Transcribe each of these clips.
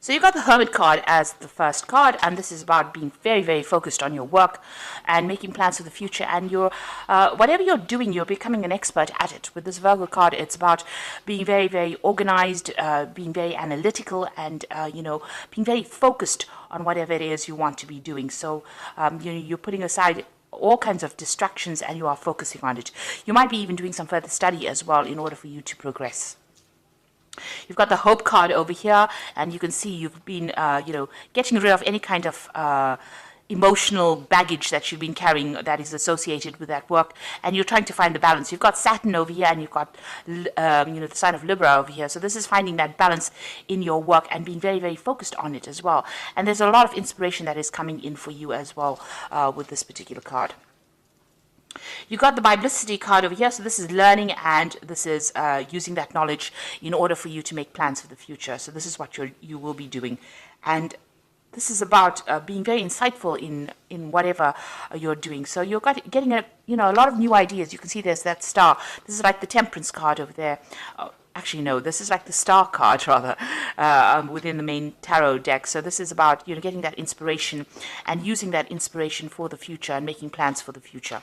So you got the Hermit card as the first card, and this is about being very, very focused on your work and making plans for the future. And whatever you're doing, you're becoming an expert at it. With this Virgo card, it's about being very, very organized, being very analytical, and being very focused on whatever it is you want to be doing. So you're putting aside all kinds of distractions and you are focusing on it. You might be even doing some further study as well in order for you to progress. You've got the Hope card over here, and you can see you've been, getting rid of any kind of emotional baggage that you've been carrying that is associated with that work, and you're trying to find the balance. You've got Saturn over here, and you've got, the sign of Libra over here. So this is finding that balance in your work and being very, very focused on it as well. And there's a lot of inspiration that is coming in for you as well with this particular card. You got the Biblicity card over here, so this is learning, and this is using that knowledge in order for you to make plans for the future. So this is what you will be doing, and this is about being very insightful in whatever you're doing. So you're getting a lot of new ideas. You can see there's that star. This is like the Temperance card over there. Actually, no, this is like the Star card, rather, within the main tarot deck. So this is about getting that inspiration and using that inspiration for the future and making plans for the future.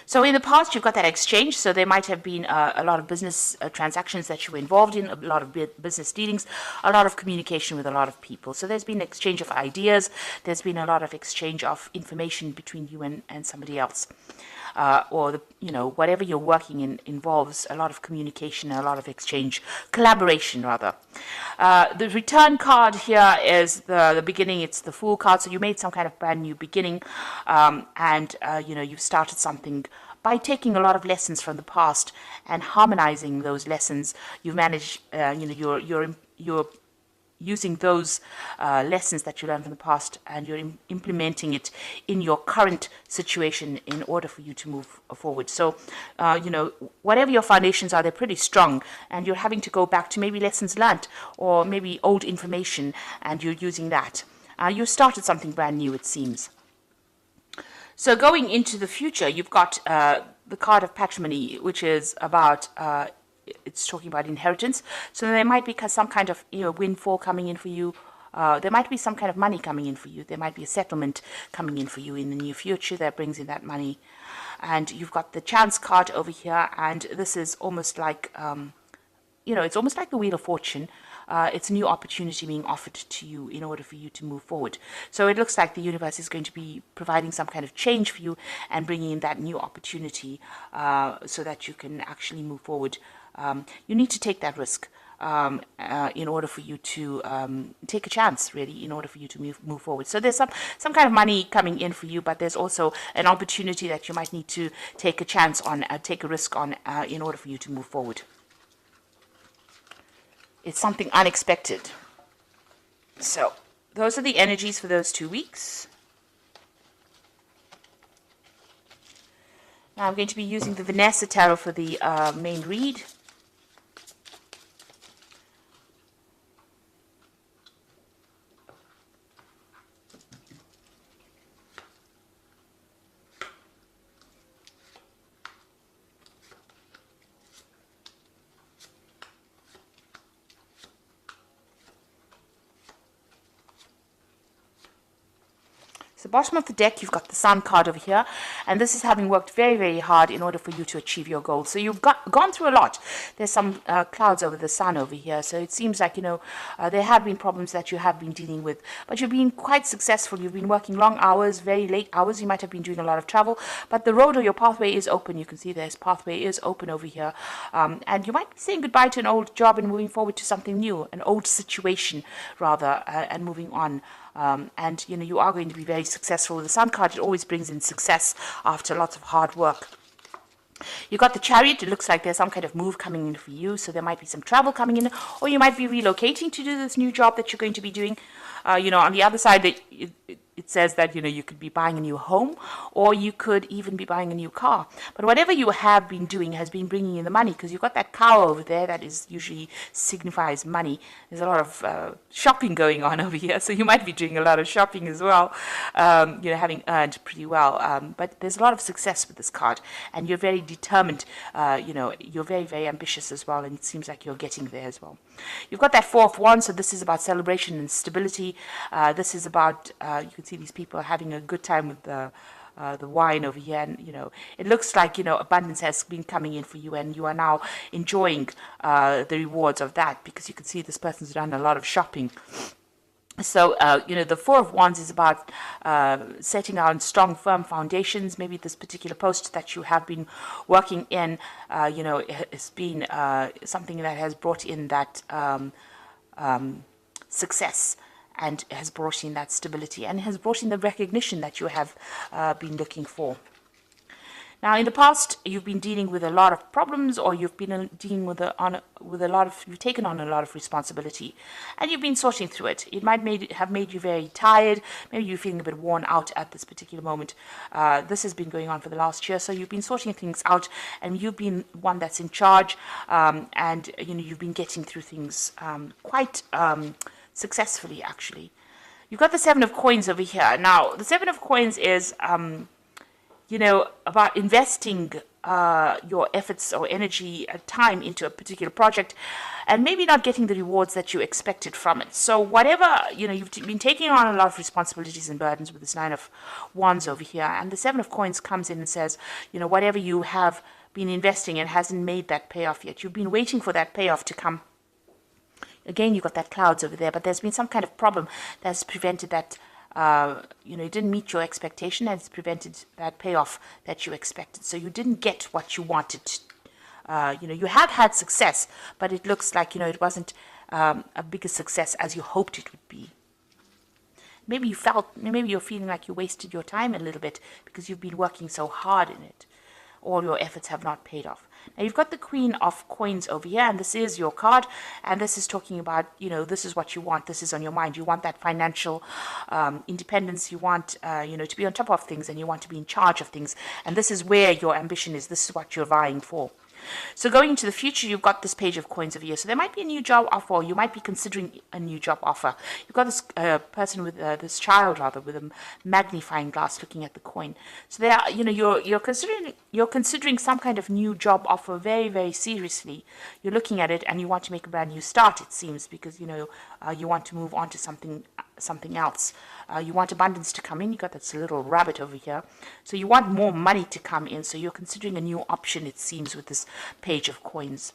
So in the past, you've got that exchange. So there might have been a lot of business transactions that you were involved in, a lot of business dealings, a lot of communication with a lot of people. So there's been exchange of ideas. There's been a lot of exchange of information between you and somebody else. Whatever you're working in involves a lot of communication, a lot of exchange, collaboration rather. The Return card here is the beginning. It's the Fool card. So you made some kind of brand new beginning, you've started something by taking a lot of lessons from the past and harmonizing those lessons. You've managed, you're using those lessons that you learned from the past, and you're implementing it in your current situation in order for you to move forward. So, whatever your foundations are, they're pretty strong, and you're having to go back to maybe lessons learned or maybe old information, and you're using that. You started something brand new, it seems. So going into the future, you've got the card of Patrimony, which is about it's talking about inheritance. So there might be some kind of windfall coming in for you. There might be some kind of money coming in for you. There might be a settlement coming in for you in the near future that brings in that money. And you've got the Chance card over here, and this is almost like it's almost like the Wheel of Fortune. It's a new opportunity being offered to you in order for you to move forward. So it looks like the universe is going to be providing some kind of change for you and bringing in that new opportunity so that you can actually move forward. You need to take that risk in order for you to take a chance, really, in order for you to move forward. So there's some kind of money coming in for you, but there's also an opportunity that you might need to take a chance on, take a risk on in order for you to move forward. It's something unexpected. So those are the energies for those 2 weeks. Now I'm going to be using the Vanessa Tarot for the main read. The bottom of the deck, you've got the Sun card over here, and this is having worked very, very hard in order for you to achieve your goals. So you've gone through a lot. There's some clouds over the Sun over here, so it seems like there have been problems that you have been dealing with, but you've been quite successful. You've been working long hours, very late hours. You might have been doing a lot of travel, but the road or your pathway is open. You can see this pathway is open over here, and you might be saying goodbye to an old job and moving forward to something new, an old situation rather, and moving on. You are going to be very successful. The Sun card, it always brings in success after lots of hard work. You got the Chariot. It looks like there's some kind of move coming in for you, so there might be some travel coming in, or you might be relocating to do this new job that you're going to be doing. On the other side, it it says that, you could be buying a new home, or you could even be buying a new car. But whatever you have been doing has been bringing in the money, because you've got that cow over there that is usually signifies money. There's a lot of shopping going on over here, so you might be doing a lot of shopping as well, having earned pretty well. But there's a lot of success with this card, and you're very determined. You're very, very ambitious as well, and it seems like you're getting there as well. You've got that Four of Wands, so this is about celebration and stability. This is about, you can see these people are having a good time with the wine over here, and it looks like abundance has been coming in for you, and you are now enjoying the rewards of that, because you can see this person's done a lot of shopping. So, the Four of Wands is about setting out strong, firm foundations. Maybe this particular post that you have been working in, it's been something that has brought in that success, and has brought in that stability, and has brought in the recognition that you have been looking for. Now, in the past, you've been dealing with a lot of problems, or you've been dealing with you've taken on a lot of responsibility, and you've been sorting through it. It might have made you very tired. Maybe you're feeling a bit worn out at this particular moment. This has been going on for the last year, so you've been sorting things out, and you've been one that's in charge, and you've been getting through things quite successfully, actually. You've got the Seven of Coins over here. Now, the Seven of Coins is about investing your efforts or energy, time into a particular project, and maybe not getting the rewards that you expected from it. So whatever, you've been taking on a lot of responsibilities and burdens with this Nine of Wands over here, and the Seven of Coins comes in and says, whatever you have been investing in hasn't made that payoff yet. You've been waiting for that payoff to come. Again, you've got that clouds over there, but there's been some kind of problem that's prevented that. It didn't meet your expectation, and it's prevented that payoff that you expected. So you didn't get what you wanted. You have had success, but it looks like, it wasn't a bigger success as you hoped it would be. Maybe you're feeling like you wasted your time a little bit because you've been working so hard in it. All your efforts have not paid off. Now, you've got the Queen of Coins over here, and this is your card, and this is talking about, this is what you want, this is on your mind. You want that financial independence, you want, to be on top of things, and you want to be in charge of things, and this is where your ambition is, this is what you're vying for. So going into the future, you've got this Page of Coins over here. So there might be a new job offer, or you might be considering a new job offer. You've got this person with this child, rather, with a magnifying glass looking at the coin. So there, you're considering some kind of new job offer very, very seriously. You're looking at it, and you want to make a brand new start, it seems, because you want to move on to something else. You want abundance to come in. You got this little rabbit over here. So you want more money to come in. So you're considering a new option, it seems, with this Page of Coins.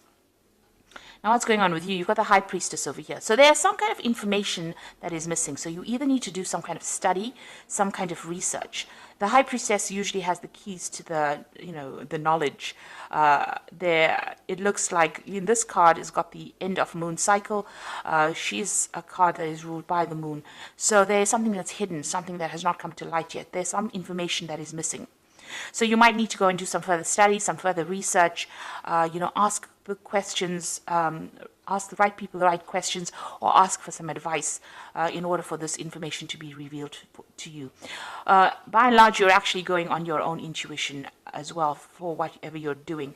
Now, what's going on with you? You've got the High Priestess over here. So there's some kind of information that is missing. So you either need to do some kind of study, some kind of research. The High Priestess usually has the keys to the knowledge. It looks like in this card has got the end of moon cycle. She's a card that is ruled by the moon. So there's something that's hidden, something that has not come to light yet. There's some information that is missing. So you might need to go and do some further study, some further research, ask the questions, ask the right people the right questions, or ask for some advice in order for this information to be revealed to you. By and large, you're actually going on your own intuition as well for whatever you're doing.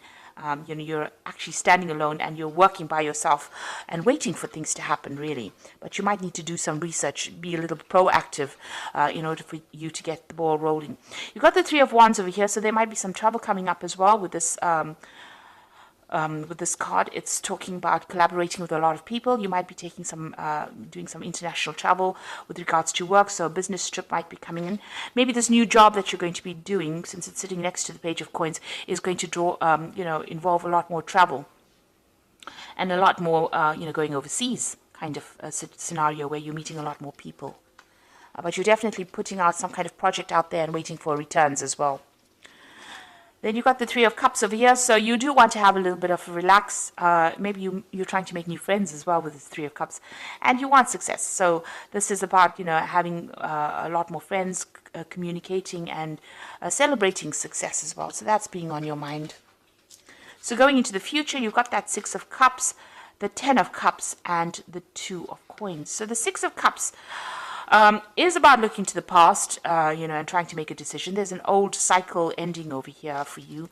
You're actually standing alone, and you're working by yourself and waiting for things to happen, really. But you might need to do some research, be a little proactive in order for you to get the ball rolling. You've got the Three of Wands over here, so there might be some trouble coming up as well with this card. It's talking about collaborating with a lot of people. You might be taking doing some international travel with regards to work, so a business trip might be coming in. Maybe this new job that you're going to be doing, since it's sitting next to the Page of Coins, is going to involve a lot more travel and a lot more, going overseas kind of a scenario where you're meeting a lot more people. But you're definitely putting out some kind of project out there and waiting for returns as well. Then you've got the Three of Cups over here, so you do want to have a little bit of a relax. Maybe you're trying to make new friends as well with the Three of Cups, and you want success. So this is about, having a lot more friends, communicating, and celebrating success as well. So that's being on your mind. So going into the future, you've got that Six of Cups, the Ten of Cups, and the Two of Coins. So the Six of Cups, is about looking to the past, and trying to make a decision. There's an old cycle ending over here for you.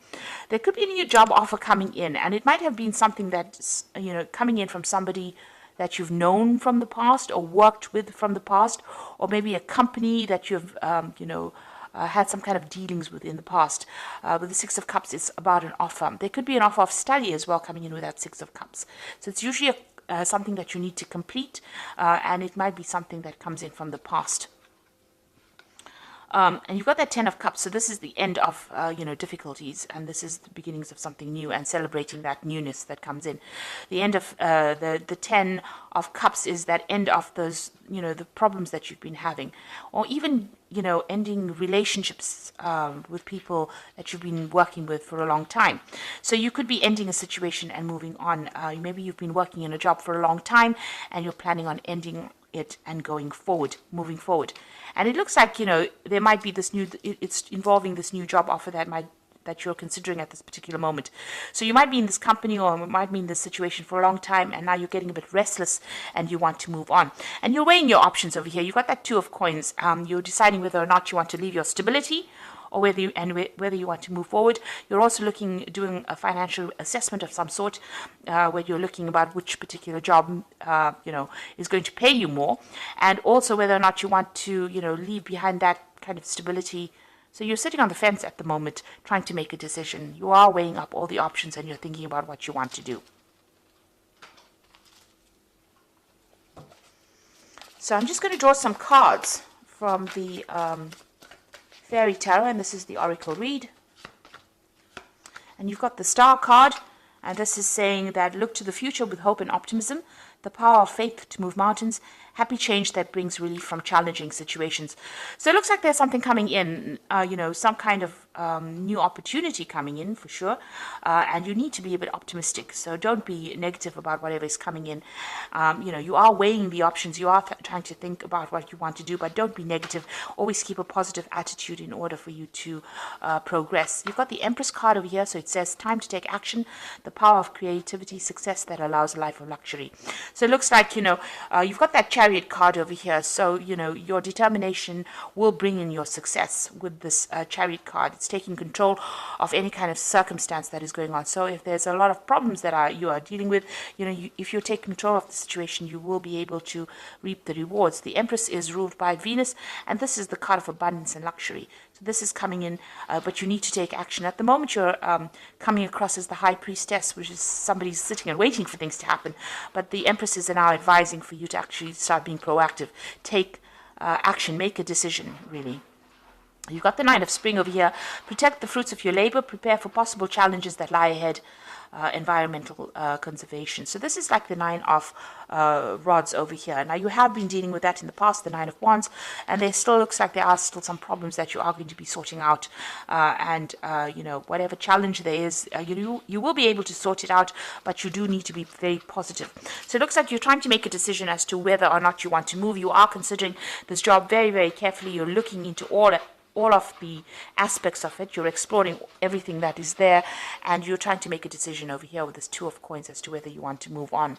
There could be a new job offer coming in, and it might have been something that's, coming in from somebody that you've known from the past or worked with from the past, or maybe a company that you've, had some kind of dealings with in the past. With the Six of Cups, it's about an offer. There could be an offer of study as well coming in with that Six of Cups. So it's usually something that you need to complete, and it might be something that comes in from the past. And you've got that Ten of Cups, so this is the end of, difficulties, and this is the beginnings of something new and celebrating that newness that comes in. The end of the Ten of Cups is that end of those, the problems that you've been having, or even, ending relationships with people that you've been working with for a long time. So you could be ending a situation and moving on. Maybe you've been working in a job for a long time, and you're planning on ending it and moving forward. And it looks like, there might be it's involving this new job offer that you're considering at this particular moment. So you might be in this company or might be in this situation for a long time, and now you're getting a bit restless and you want to move on. And you're weighing your options over here. You've got that Two of Coins. You're deciding whether or not you want to leave your stability, or whether you want to move forward. You're also doing a financial assessment of some sort, where you're looking about which particular job, is going to pay you more, and also whether or not you want to, leave behind that kind of stability. So you're sitting on the fence at the moment, trying to make a decision. You are weighing up all the options, and you're thinking about what you want to do. So I'm just going to draw some cards from the Fairy Tarot, and this is the Oracle read. And you've got the Star card, and this is saying that look to the future with hope and optimism, the power of faith to move mountains, happy change that brings relief from challenging situations. So it looks like there's something coming in, some kind of new opportunity coming in for sure, and you need to be a bit optimistic. So don't be negative about whatever is coming in. You are weighing the options. You are trying to think about what you want to do, but don't be negative. Always keep a positive attitude in order for you to progress. You've got the Empress card over here, so it says time to take action, the power of creativity, success that allows a life of luxury. So it looks like, you've got that Chariot card over here. So, your determination will bring in your success with this Chariot card. It's taking control of any kind of circumstance that is going on. So if there's a lot of problems that you are dealing with, if you take control of the situation, you will be able to reap the rewards. The Empress is ruled by Venus, and this is the card of abundance and luxury. So this is coming in, but you need to take action. At the moment, you're coming across as the High Priestess, which is somebody sitting and waiting for things to happen. But the Empress is now advising for you to actually start being proactive. Take action, make a decision, really. You've got the Nine of Spring over here. Protect the fruits of your labor. Prepare for possible challenges that lie ahead. Environmental conservation. So this is like the Nine of Rods over here. Now you have been dealing with that in the past, the Nine of Wands, and there still looks like there are still some problems that you are going to be sorting out. Whatever challenge there is, you will be able to sort it out, but you do need to be very positive. So it looks like you're trying to make a decision as to whether or not you want to move. You are considering this job very, very carefully. You're looking into all of the aspects of it. You're exploring everything that is there, and you're trying to make a decision over here with this Two of Coins as to whether you want to move on.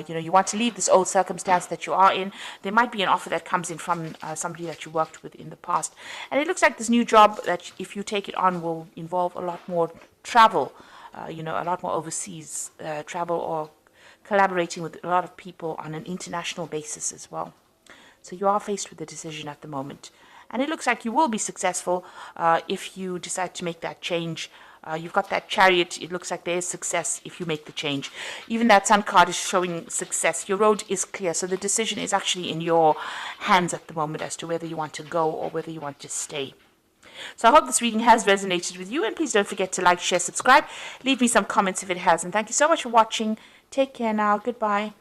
You want to leave this old circumstance that you are in. There might be an offer that comes in from somebody that you worked with in the past, and it looks like this new job that if you take it on will involve a lot more travel, a lot more overseas travel, or collaborating with a lot of people on an international basis as well. So you are faced with a decision at the moment. And it looks like you will be successful if you decide to make that change. You've got that Chariot. It looks like there is success if you make the change. Even that Sun card is showing success. Your road is clear. So the decision is actually in your hands at the moment as to whether you want to go or whether you want to stay. So I hope this reading has resonated with you. And please don't forget to like, share, subscribe. Leave me some comments if it has. And thank you so much for watching. Take care now. Goodbye.